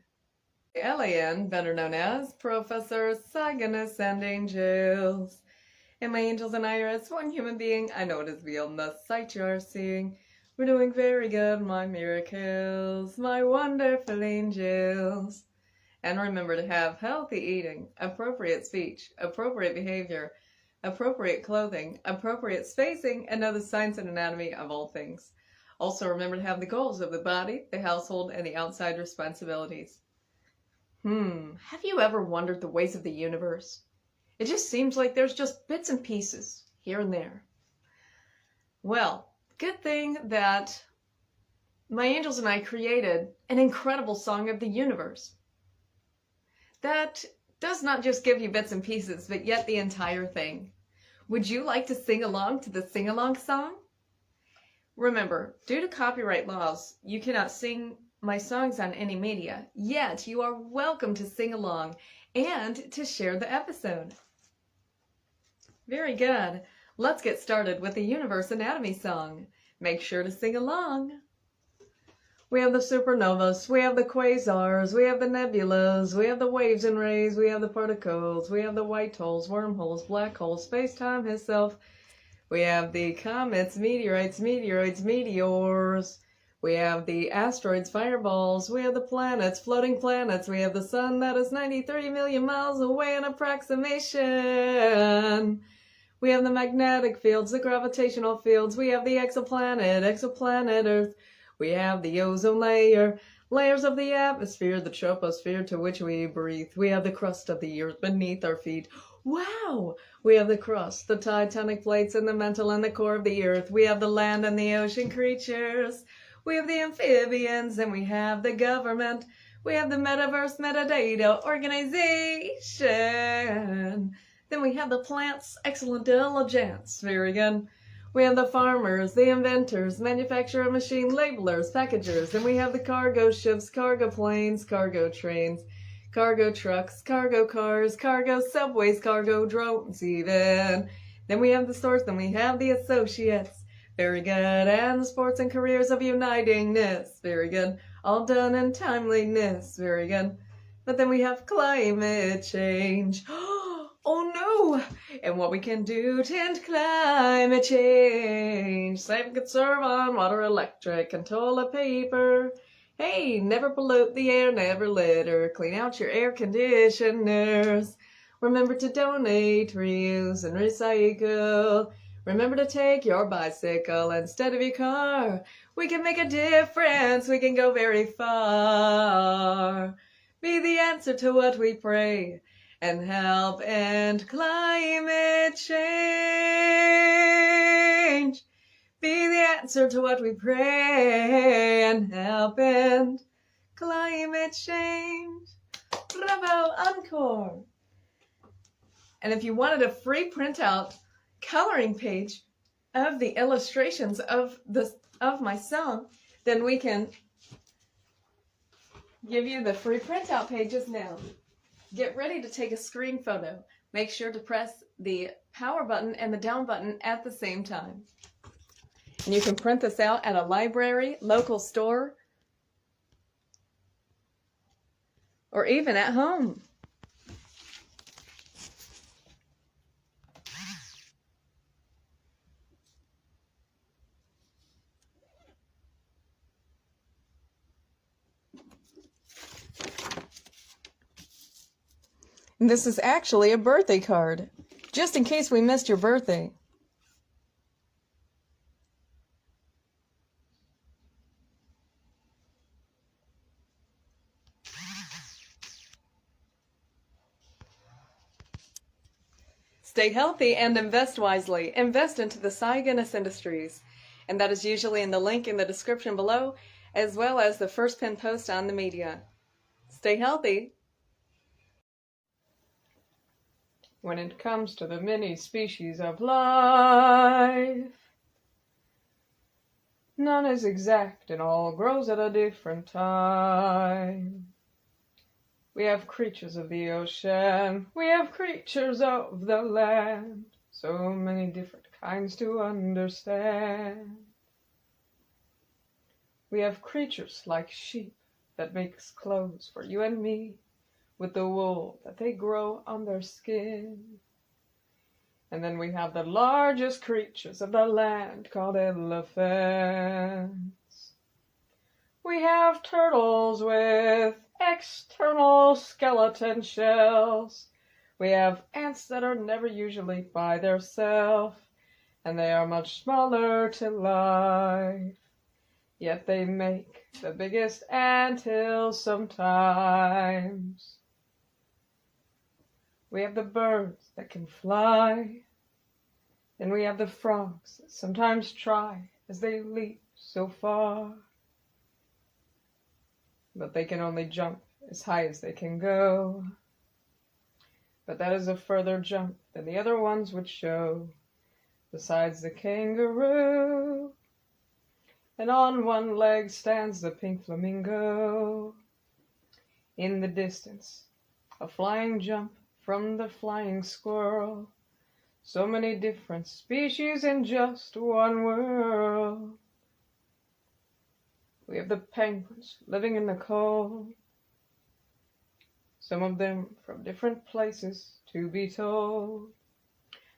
Kaylan, better known as Professor Cygnus and Angels. And my angels and I are as one human being. I know it is beyond the sight you are seeing. We're doing very good, my miracles, my wonderful angels. And remember to have healthy eating, appropriate speech, appropriate behavior, appropriate clothing, appropriate spacing, and know the science and anatomy of all things. Also remember to have the goals of the body, the household, and the outside responsibilities. Have you ever wondered the ways of the universe? It just seems like there's just bits and pieces here and there. Well, good thing that my angels and I created an incredible song of the universe that does not just give you bits and pieces, but yet the entire thing. Would you like to sing along to the sing-along song? Remember, due to copyright laws, you cannot sing my songs on any media, yet you are welcome to sing along and to share the episode. Very good. Let's get started with the Universe Anatomy song. Make sure to sing along. We have the supernovas, we have the quasars, we have the nebulas, we have the waves and rays, we have the particles, we have the white holes, wormholes, black holes, space-time itself. We have the comets, meteorites, meteoroids, meteors. We have the asteroids, fireballs, we have the planets, floating planets, we have the sun that is 93 million miles away in approximation. We have the magnetic fields, the gravitational fields, we have the exoplanet Earth, we have the ozone layer, layers of the atmosphere, the troposphere to which we breathe, we have the crust of the earth beneath our feet. Wow! We have the crust, the tectonic plates, and the mantle and the core of the earth, we have the land and the ocean creatures. We have the amphibians, and we have the government. We have the metaverse metadata organization. Then we have the plants, excellent diligence. Very good. We have the farmers, the inventors, manufacturer machine labelers, packagers. Then we have the cargo ships, cargo planes, cargo trains, cargo trucks, cargo cars, cargo subways, cargo drones even. Then we have the stores, then we have the associates. Very good. And the sports and careers of unitingness. Very good. All done in timeliness. Very good. But then we have climate change. Oh no! and what we can do to end climate change. Save and conserve on water, electric, and toilet paper. Hey, never pollute the air, never litter. Clean out your air conditioners. Remember to donate, reuse, and recycle. Remember to take your bicycle instead of your car. We can make a difference. We can go very far. Be the answer to what we pray and help end climate change. Be the answer to what we pray and help end climate change. Bravo, encore. And if you wanted a free printout coloring page of the illustrations of my song, then we can give you the free printout pages now. Get ready to take a screen photo. Make sure to press the power button and the down button at the same time. And you can print this out at a library, local store, or even at home. And this is actually a birthday card, just in case we missed your birthday. Stay healthy and invest wisely. Invest into the Cygnus Industries. And that is usually in the link in the description below, as well as the first pinned post on the media. Stay healthy. When it comes to the many species of life, none is exact and all grows at a different time. We have creatures of the ocean, we have creatures of the land, so many different kinds to understand. We have creatures like sheep that makes clothes for you and me, with the wool that they grow on their skin. And then we have the largest creatures of the land called elephants. We have turtles with external skeleton shells. We have ants that are never usually by themselves, and they are much smaller to life. Yet they make the biggest anthills sometimes. We have the birds that can fly. Then we have the frogs that sometimes try as they leap so far. But they can only jump as high as they can go. But that is a further jump than the other ones would show. Besides the kangaroo, and on one leg stands the pink flamingo. In the distance, a flying jump from the flying squirrel. So many different species in just one world. We have the penguins living in the cold. Some of them from different places, to be told.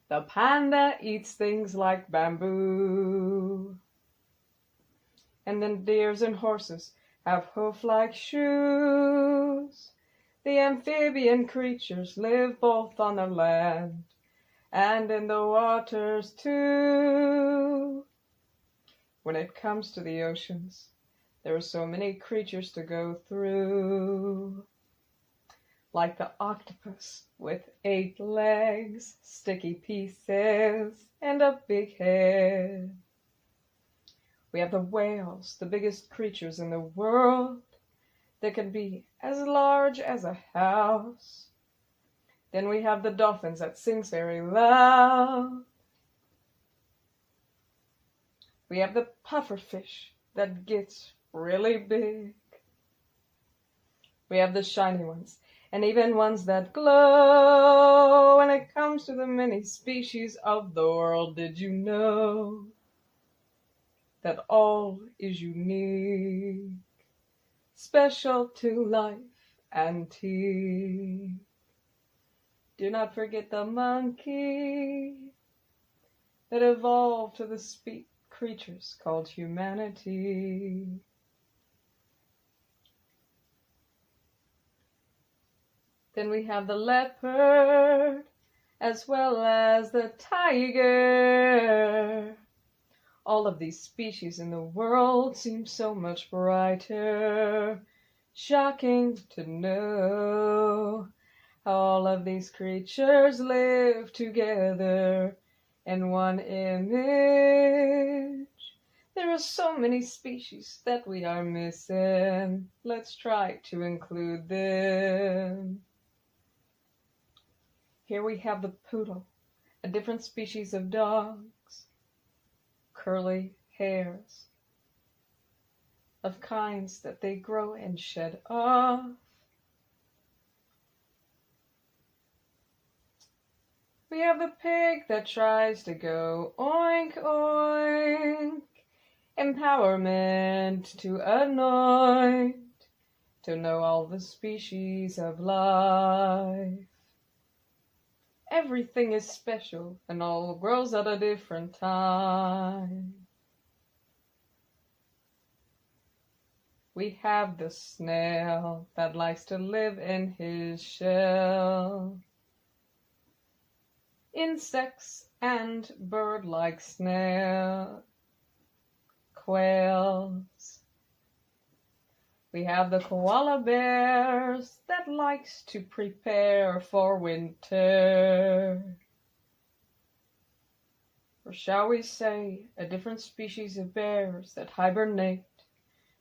The panda eats things like bamboo. And then deers and horses have hoof-like shoes. The amphibian creatures live both on the land and in the waters too. When it comes to the oceans, there are so many creatures to go through. Like the octopus with 8 legs, sticky pieces, and a big head. We have the whales, the biggest creatures in the world. They can be as large as a house. Then we have the dolphins that sings very loud. We have the pufferfish that gets really big. We have the shiny ones, and even ones that glow. When it comes to the many species of the world, did you know that all is unique, special to life, antique? Do not forget the monkey that evolved to the creatures called humanity. Then we have the leopard, as well as the tiger. All of these species in the world seem so much brighter. Shocking to know how all of these creatures live together in one image. There are so many species that we are missing. Let's try to include them. Here we have the poodle, a different species of dogs. Curly hairs of kinds that they grow and shed off. We have the pig that tries to go oink oink. Empowerment to anoint, to know all the species of life. Everything is special and all grows at a different time. We have the snail that likes to live in his shell. Insects and bird-like snail, quails. We have the koala bears that likes to prepare for winter. Or shall we say, a different species of bears that hibernate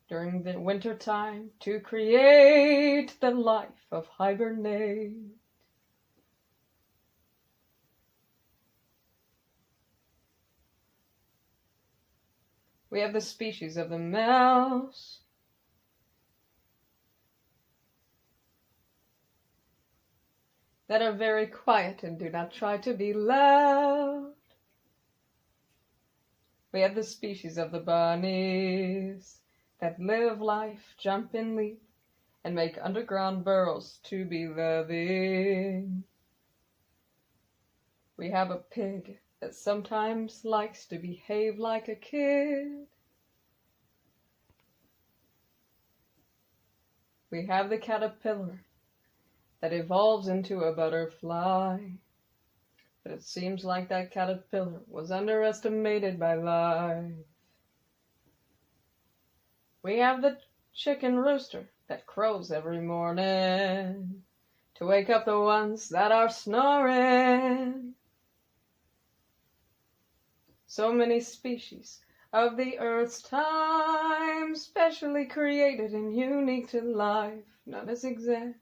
during the winter time to create the life of hibernate. We have the species of the mouse. That are very quiet and do not try to be loud. We have the species of the bunnies that live life, jump and leap, and make underground burrows to be loving. We have a pig that sometimes likes to behave like a kid. We have the caterpillar that evolves into a butterfly. But it seems like that caterpillar was underestimated by life. We have the chicken rooster that crows every morning to wake up the ones that are snoring. So many species of the earth's time, specially created and unique to life, none is exact.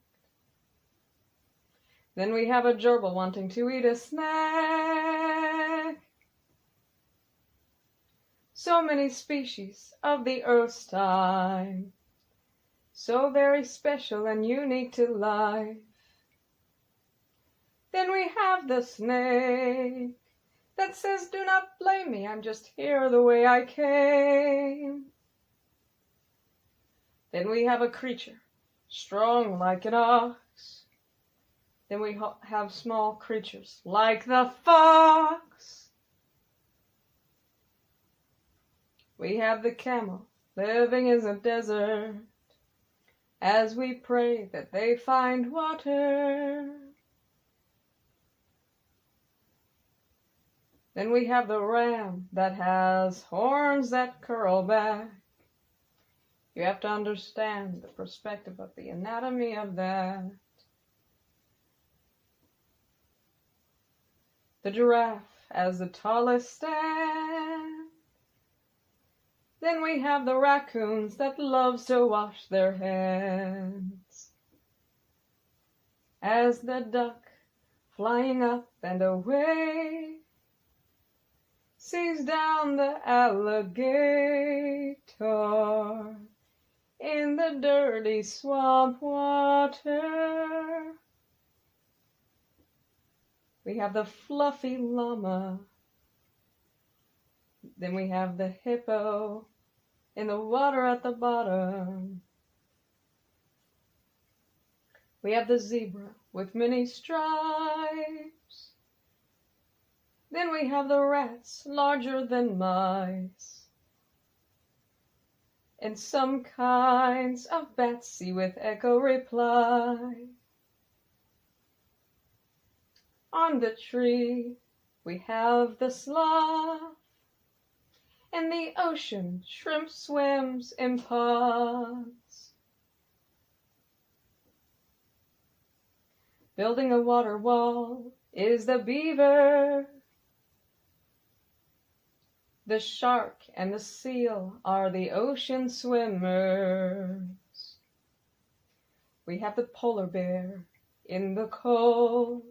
Then we have a gerbil wanting to eat a snack. So many species of the earth's time, so very special and unique to life. Then we have the snake that says, do not blame me, I'm just here the way I came. Then we have a creature, strong like an ox. Then we have small creatures like the fox. We have the camel living in the desert as we pray that they find water. Then we have the ram that has horns that curl back. You have to understand the perspective of the anatomy of that. The giraffe as the tallest stand. Then we have the raccoons that loves to wash their hands. As the duck flying up and away sees down the alligator in the dirty swamp water. We have the fluffy llama. Then we have the hippo in the water at the bottom. We have the zebra with many stripes. Then we have the rats larger than mice. And some kinds of bats see with echo reply. On the tree we have the sloth. In the ocean shrimp swims in pods. Building a water wall is the beaver. The shark and the seal are the ocean swimmers. We have the polar bear in the cold.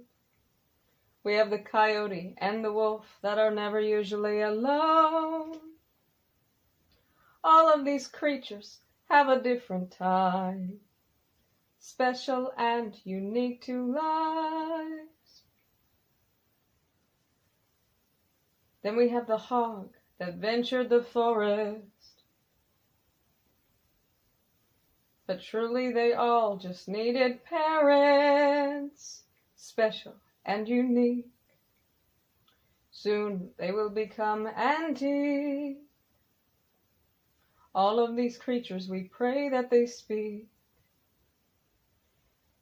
We have the coyote and the wolf that are never usually alone. All of these creatures have a different type, special and unique to life. Then we have the hog that ventured the forest. But truly they all just needed parents, special and unique. Soon they will become antique. All of these creatures we pray that they speak.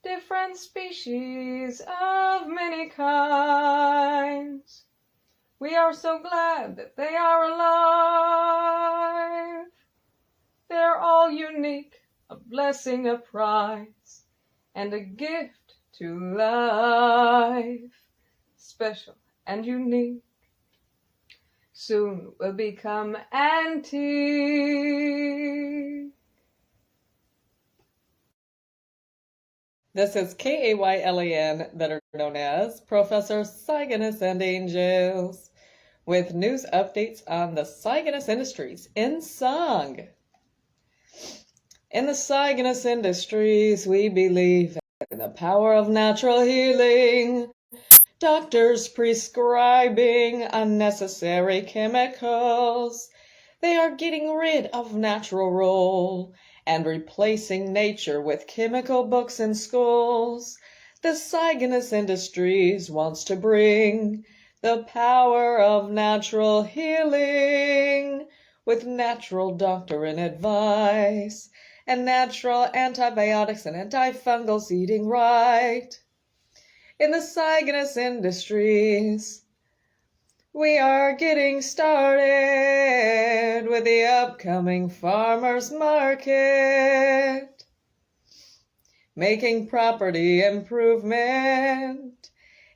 Different species of many kinds. We are so glad that they are alive. They're all unique, a blessing, a prize, and a gift to life. Special and unique. Soon will become antique. This is Kaylan, better known as Professor Cygnus and Angels, with news updates on the Cygnus Industries in song. In the Cygnus Industries, we believe in the power of natural healing. Doctors prescribing unnecessary chemicals. They are getting rid of natural rule and replacing nature with chemical books in schools. The Cygnus Industries wants to bring the power of natural healing with natural doctor advice and natural antibiotics and antifungals eating right. In the Cygnus Industries, we are getting started with the upcoming farmers market, making property improvement.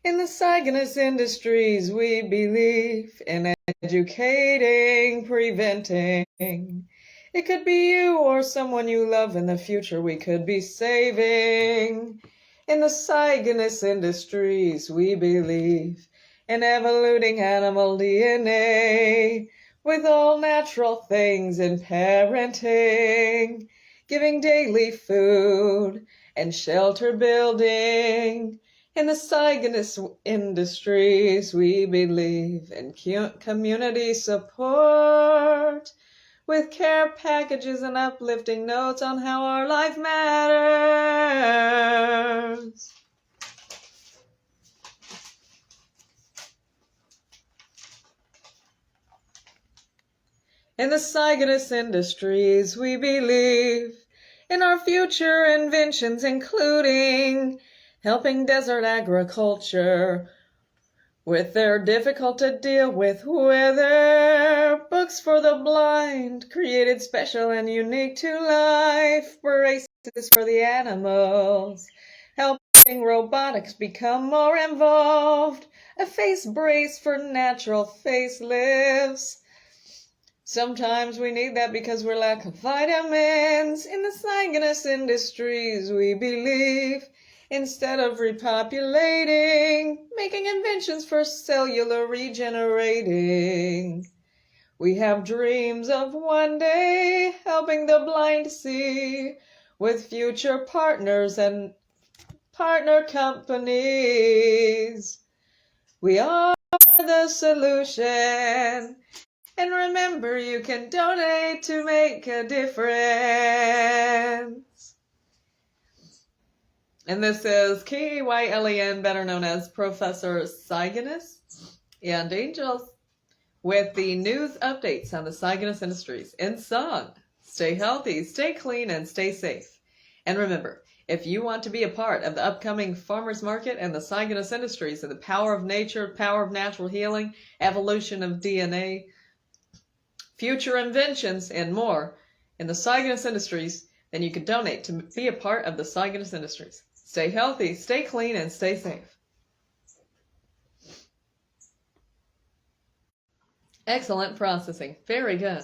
In the Cygnus Industries, we believe in educating, preventing. It could be you or someone you love in the future we could be saving. In the Cygnus Industries, we believe in evoluting animal DNA with all natural things in parenting, giving daily food and shelter building. In the Cygnus Industries, we believe in community support with care packages and uplifting notes on how our life matters. In the Cygnus Industries, we believe in our future inventions, including helping desert agriculture with their difficult to deal with weather, books for the blind, created special and unique to life, braces for the animals, helping robotics become more involved, a face brace for natural facelifts. Sometimes we need that because we're lack of vitamins. In the Cygnus Industries, we believe instead of repopulating, making inventions for cellular regenerating. We have dreams of one day helping the blind see with future partners and partner companies. We are the solution. And remember, you can donate to make a difference. And this is Kaylan, better known as Professor Cygnus and Angels, with the news updates on the Cygnus Industries in song. Stay healthy, stay clean, and stay safe. And remember, if you want to be a part of the upcoming farmers market and the Cygnus Industries and the power of nature, power of natural healing, evolution of DNA, future inventions, and more in the Cygnus Industries, then you can donate to be a part of the Cygnus Industries. Stay healthy, stay clean, and stay safe. Excellent processing. Very good.